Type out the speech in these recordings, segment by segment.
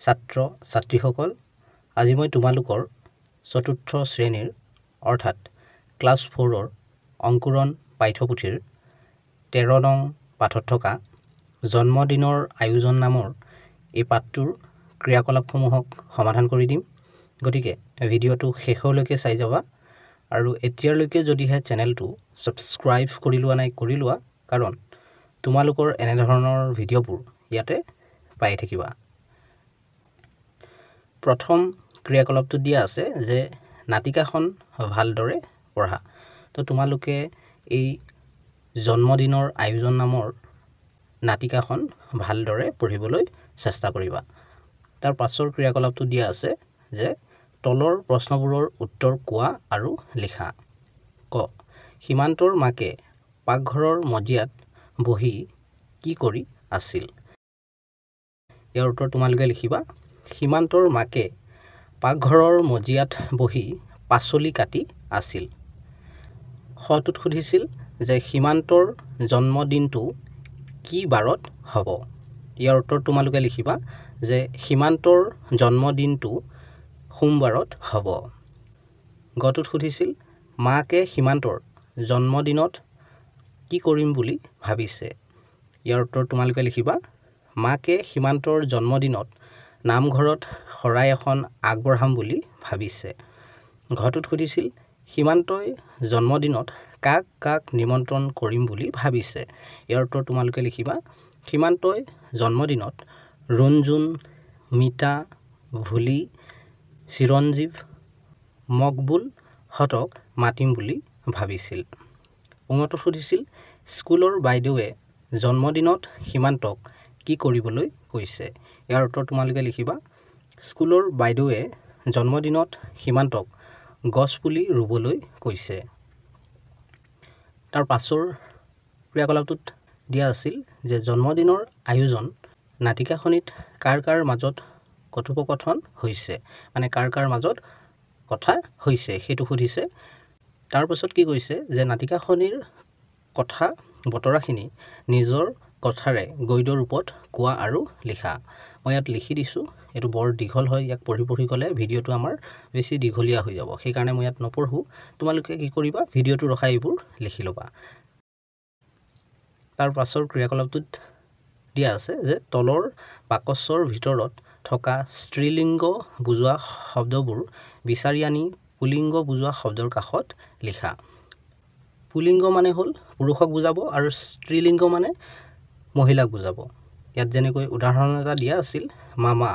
ছাত্ৰ ছাত্ৰীসকল, আজি মই তোমালোকৰ চতুৰ্থ শ্ৰেণীৰ অৰ্থাৎ ক্লাছ 4ৰ অংকুৰণ পাঠ্যপুথিৰ 13 নং পাঠত থকা জন্মদিনৰ আয়োজন নামৰ এই পাঠটোৰ ক্ৰিয়াকলাপসমূহক সমাধান কৰি দিম। গতিকে ভিডিঅ'টো শেষলৈকে চাই যাবা আৰু এতিয়ালৈকে যদিহে চেনেলটো ছাবস্ক্ৰাইব কৰি লোৱা নাই কৰি লোৱা, কাৰণ তোমালোকৰ এনে ধৰণৰ ভিডিঅ'বোৰ ইয়াতে পাই থাকিবা। প্ৰথম ক্ৰিয়াকলাপটো দিয়া আছে যে নাটিকাখন ভালদৰে পঢ়া। তো তোমালোকে এই জন্মদিনৰ আয়োজন নামৰ নাটিকাখন ভালদৰে পঢ়িবলৈ চেষ্টা কৰিবা। তাৰ পাছৰ ক্ৰিয়াকলাপটো দিয়া আছে যে তলৰ প্ৰশ্নবোৰৰ উত্তৰ কোৱা আৰু লিখা। ক, সীমান্তৰ মাকে পাকঘৰৰ মজিয়াত বহি কি কৰি আছিল? ইয়াৰ উত্তৰ তোমালোকে লিখিবা। সীমান্তৰ মাকে পাকঘৰৰ মজিয়াত বহি পাচলি কাটি আছিল। খটোত সুধিছিল যে সীমান্তৰ জন্মদিনটো কি বাৰত হ'ব? ইয়াৰ উত্তৰ তোমালোকে লিখিবা যে সীমান্তৰ জন্মদিনটো সোমবাৰত হ'ব। গটোত সুধিছিল মাকে সীমান্তৰ জন্মদিনত কি কৰিম বুলি ভাবিছে? ইয়াৰ উত্তৰ তোমালোকে লিখিবা মাকে সীমান্তৰ জন্মদিনত নামঘৰত শৰাই এখন আগবঢ়াম বুলি ভাবিছে। ঘটোত সুধিছিল সীমান্তই জন্মদিনত কাক কাক নিমন্ত্ৰণ কৰিম বুলি ভাবিছে? ইয়াৰ উত্তৰ তোমালোকে লিখিবা সীমান্তই জন্মদিনত ৰুণজুন, মিতা, ভুলি, চিৰঞ্জীৱ, মকবুল হতক মাতিম বুলি ভাবিছিল। উঙটোত সুধিছিল স্কুলৰ বাইদেৱে জন্মদিনত সীমান্তক কি কৰিবলৈ কৈছে? ইয়াৰ উত্তৰ তোমালোকে লিখিবা স্কুলৰ বাইদেৱে জন্মদিনত সীমান্তক গছপুলি ৰুবলৈ কৈছে। তাৰ পাছৰ ক্ৰিয়াকলাপটোত দিয়া আছিল যে জন্মদিনৰ আয়োজন নাটিকাখনিত কাৰ কাৰ মাজত কথোপকথন হৈছে, মানে কাৰ কাৰ মাজত কথা হৈছে সেইটো সুধিছে। তাৰপাছত কি কৈছে যে নাটিকাখনিৰ কথা বতৰাখিনি নিজৰ কথাৰে গদ্য ৰূপত কোৱা আৰু লিখা। মই ইয়াত লিখি দিছোঁ, এইটো বৰ দীঘল হয়, ইয়াক পঢ়ি গ'লে ভিডিঅ'টো আমাৰ বেছি দীঘলীয়া হৈ যাব, সেইকাৰণে মই ইয়াত নপঢ়োঁ। তোমালোকে কি কৰিবা, ভিডিঅ'টো ৰখাই এইবোৰ লিখি ল'বা। তাৰ পাছৰ ক্ৰিয়াকলাপটোত দিয়া আছে যে তলৰ বাকচৰ ভিতৰত থকা স্ত্ৰীলিংগ বুজোৱা শব্দবোৰ বিচাৰি আনি পুলিংগ বুজোৱা শব্দৰ কাষত লিখা। পুলিংগ মানে হ'ল পুৰুষক বুজাব আৰু স্ত্ৰীলিংগ মানে মহিলাক বুজাব। ইয়াত যেনেকৈ উদাহৰণ এটা দিয়া আছিল মামা,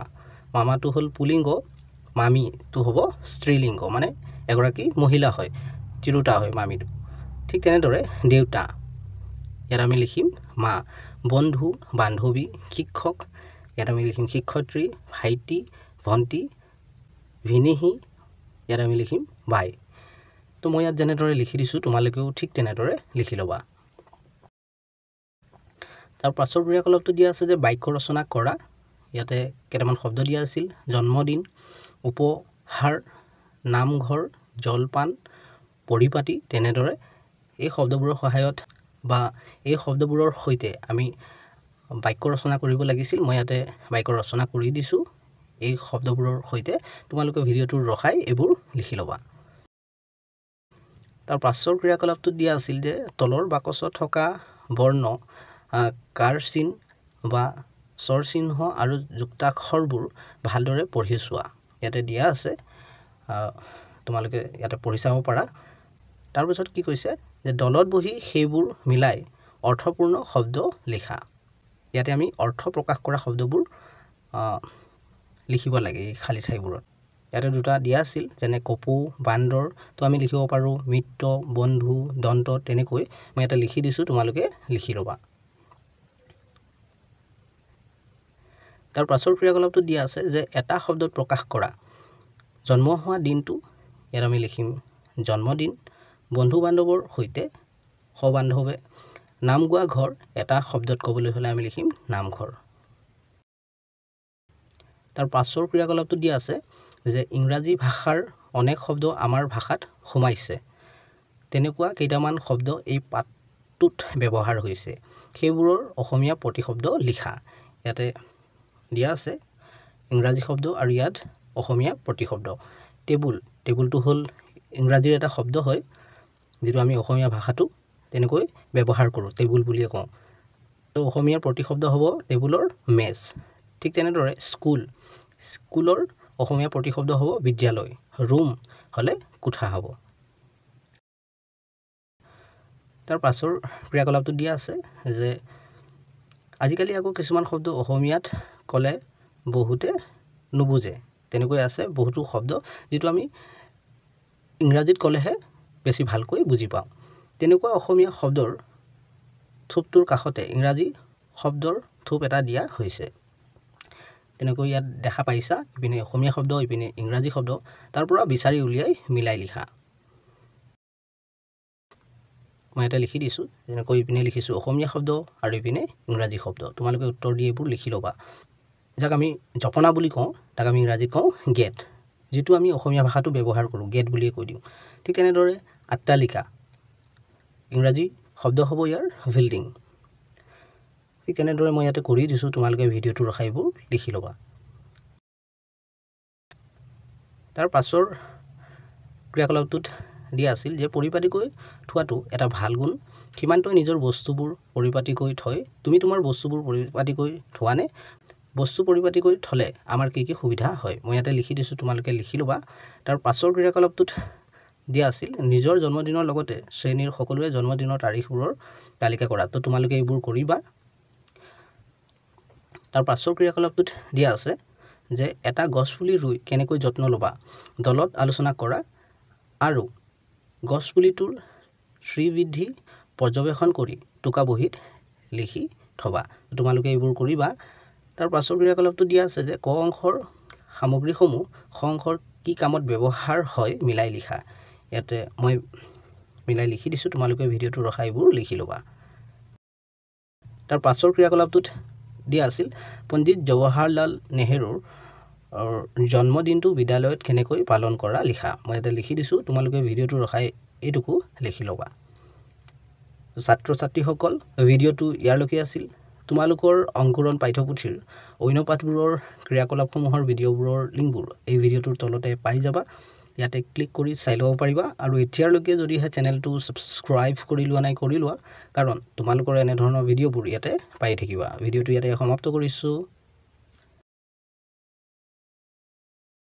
মামাটো হ'ল পুলিংগ, মামীটো হ'ব স্ত্ৰীলিংগ, মানে এগৰাকী মহিলা হয়, তিৰোতা হয় মামীটো। ঠিক তেনেদৰে দেউতা, ইয়াত আমি লিখিম মা, বন্ধু, বান্ধৱী, শিক্ষক, ইয়াত আমি লিখিম শিক্ষয়িত্ৰী, ভাইটি, ভণ্টি, ভিনিহি, ইয়াত আমি লিখিম বাই। তো মই ইয়াত যেনেদৰে লিখি দিছোঁ তোমালোকেও ঠিক তেনেদৰে লিখি ল'বা। তাৰ পাছৰ ক্ৰিয়াকলাপটো দিয়া আছে যে বাক্য ৰচনা কৰা। ইয়াতে কেইটামান শব্দ দিয়া আছিল জন্মদিন, উপহাৰ, নামঘৰ, জলপান, পৰিপাটি। তেনেদৰে এই শব্দবোৰৰ সহায়ত বা এই শব্দবোৰৰ সৈতে আমি বাক্য ৰচনা কৰিব লাগিছিল। মই ইয়াতে বাক্য ৰচনা কৰি দিছোঁ এই শব্দবোৰৰ সৈতে। তোমালোকে ভিডিঅ'টো ৰখাই এইবোৰ লিখি ল'বা। তাৰ পাছৰ ক্ৰিয়াকলাপটোত দিয়া আছিল যে তলৰ বাকচত থকা বৰ্ণ কাৰ চিন বা স্বৰ চিহ্ন আৰু যুক্তাক্ষৰবোৰ ভালদৰে পঢ়ি চোৱা। ইয়াতে দিয়া আছে, তোমালোকে ইয়াতে পঢ়ি চাব পাৰা। তাৰপিছত কি কৈছে যে দলত বহি সেইবোৰ মিলাই অৰ্থপূৰ্ণ শব্দ লিখা। ইয়াতে আমি অৰ্থ প্ৰকাশ কৰা শব্দবোৰ লিখিব লাগে এই খালী ঠাইবোৰত। ইয়াতে দুটা দিয়া আছিল যেনে কপৌ, বান্দৰ, তো আমি লিখিব পাৰোঁ মিত্ৰ, বন্ধু, দন্ত, তেনেকৈ মই ইয়াতে লিখি দিছোঁ, তোমালোকে লিখি ল'বা। তাৰ পাছৰ ক্ৰিয়াকলাপটো দিয়া আছে যে এটা শব্দত প্ৰকাশ কৰা জন্ম হোৱা দিনটো, ইয়াত আমি লিখিম জন্মদিন, বন্ধু বান্ধৱৰ সৈতে সবান্ধৱে, নাম গোৱা ঘৰ, এটা শব্দত ক'বলৈ হ'লে আমি লিখিম নামঘৰ। তাৰ পাছৰ ক্ৰিয়াকলাপটো দিয়া আছে যে ইংৰাজী ভাষাৰ অনেক শব্দ আমাৰ ভাষাত সোমাইছে, তেনেকুৱা কেইটামান শব্দ এই পাঠটোত ব্যৱহাৰ হৈছে, সেইবোৰৰ অসমীয়া প্ৰতিশব্দ লিখা। ইয়াতে দিয়া আছে ইংৰাজী শব্দ আৰু ইয়াত অসমীয়া প্ৰতিশব্দ। টেবুলটো হ'ল ইংৰাজীৰ এটা শব্দ হয় যিটো আমি অসমীয়া ভাষাটো তেনেকৈ ব্যৱহাৰ কৰোঁ, টেবুল বুলিয়ে কওঁ। তো অসমীয়াৰ প্ৰতিশব্দ হ'ব টেবুলৰ মেজ। ঠিক তেনেদৰে স্কুলৰ অসমীয়া প্ৰতিশব্দ হ'ব বিদ্যালয়। ৰুম হ'লে কোঠা হ'ব। তাৰ পাছৰ ক্ৰিয়াকলাপটো দিয়া আছে যে আজিকালি আকৌ কিছুমান শব্দ অসমীয়াত ক'লে বহুতে নুবুজে। তেনেকৈ আছে বহুতো শব্দ যিটো আমি ইংৰাজীত ক'লেহে বেছি ভালকৈ বুজি পাওঁ। তেনেকুৱা অসমীয়া শব্দৰ থোপটোৰ কাষতে ইংৰাজী শব্দৰ থোপ এটা দিয়া হৈছে। তেনেকৈ ইয়াত দেখা পাইছা, ইপিনে অসমীয়া শব্দ, ইপিনে ইংৰাজী শব্দ, তাৰ পৰা বিচাৰি উলিয়াই মিলাই লিখা। মই এটা লিখি দিছোঁ, যেনেকৈ ইপিনে লিখিছোঁ অসমীয়া শব্দ আৰু ইপিনে ইংৰাজী শব্দ। তোমালোকে উত্তৰ দি এইবোৰ লিখি ল'বা। যাক আমি জপনা বুলি কওঁ তাক আমি ইংৰাজীত কওঁ গেট, যিটো আমি অসমীয়া ভাষাটো ব্যৱহাৰ কৰোঁ, গেট বুলিয়ে কৈ দিওঁ। ঠিক তেনেদৰে অট্টালিকা, ইংৰাজী শব্দ হ'ব ইয়াৰ বিল্ডিং। ঠিক তেনেদৰে মই ইয়াতে কৰি দিছোঁ, তোমালোকে ভিডিঅ'টো ৰখাই এইবোৰ লিখি ল'বা। তাৰ পাছৰ ক্ৰিয়াকলাপটোত দিয়া আছিল যে পৰিপাটিকৈ থোৱাটো এটা ভাল গুণ। সীমান্তই নিজৰ বস্তুবোৰ পৰিপাটিকৈ থয়। তুমি তোমাৰ বস্তুবোৰ পৰিপাটিকৈ থোৱানে? বস্তু পৰিপাটিকৈ থ'লে আমাৰ কি কি সুবিধা হয়? মই ইয়াতে লিখি দিছোঁ, তোমালোকে লিখি ল'বা। তাৰ পাছৰ ক্ৰিয়াকলাপটোত দিয়া আছিল নিজৰ জন্মদিনৰ লগতে শ্ৰেণীৰ সকলোৱে জন্মদিনৰ তাৰিখবোৰৰ তালিকা কৰা। তো তোমালোকে এইবোৰ কৰিবা। তাৰ পাছৰ ক্ৰিয়াকলাপটোত দিয়া আছে যে এটা গছপুলি ৰুই কেনেকৈ যত্ন ল'বা, দলত আলোচনা কৰা আৰু গছপুলিটোৰ শ্ৰীবৃদ্ধি পৰ্যবেক্ষণ কৰি টোকা বহীত লিখি থবা। তোমালোকে এইবোৰ কৰিবা। তাৰ পাছৰ ক্ৰিয়াকলাপটো দিয়া আছে যে ক অংশৰ সামগ্ৰীসমূহ খ অংশৰ কি কামত ব্যৱহাৰ হয় মিলাই লিখা। ইয়াতে মই মিলাই লিখি দিছোঁ, তোমালোকে ভিডিঅ'টো ৰখাই এইবোৰ লিখি ল'বা। তাৰ পাছৰ ক্ৰিয়াকলাপটোত দিয়া আছিল পণ্ডিত জৱাহৰলাল নেহৰুৰ জন্মদিনটো বিদ্যালয়ত কেনেকৈ পালন কৰা লিখা। মই ইয়াতে লিখি দিছোঁ, তোমালোকে ভিডিঅ'টো ৰখাই এইটুকু লিখি ল'বা। ছাত্ৰ ছাত্ৰীসকল, ভিডিঅ'টো ইয়ালৈকে আছিল। তোমালোকৰ অংকুৰণ পাঠ্যপুথিৰ অন্য পাঠবোৰৰ ক্ৰিয়াকলাপসমূহৰ ভিডিঅ'বোৰৰ লিংকবোৰ এই ভিডিঅ'টোৰ তলতে পাই যাবা। ইয়াতে ক্লিক কৰি চাই ল'ব পাৰিবা। আৰু এতিয়ালৈকে যদিহে চেনেলটো ছাবস্ক্ৰাইব কৰি লোৱা নাই, কৰি লোৱা, কাৰণ তোমালোকৰ এনেধৰণৰ ভিডিঅ'বোৰ ইয়াতে পাই থাকিবা। ভিডিঅ'টো ইয়াতে সমাপ্ত কৰিছোঁ।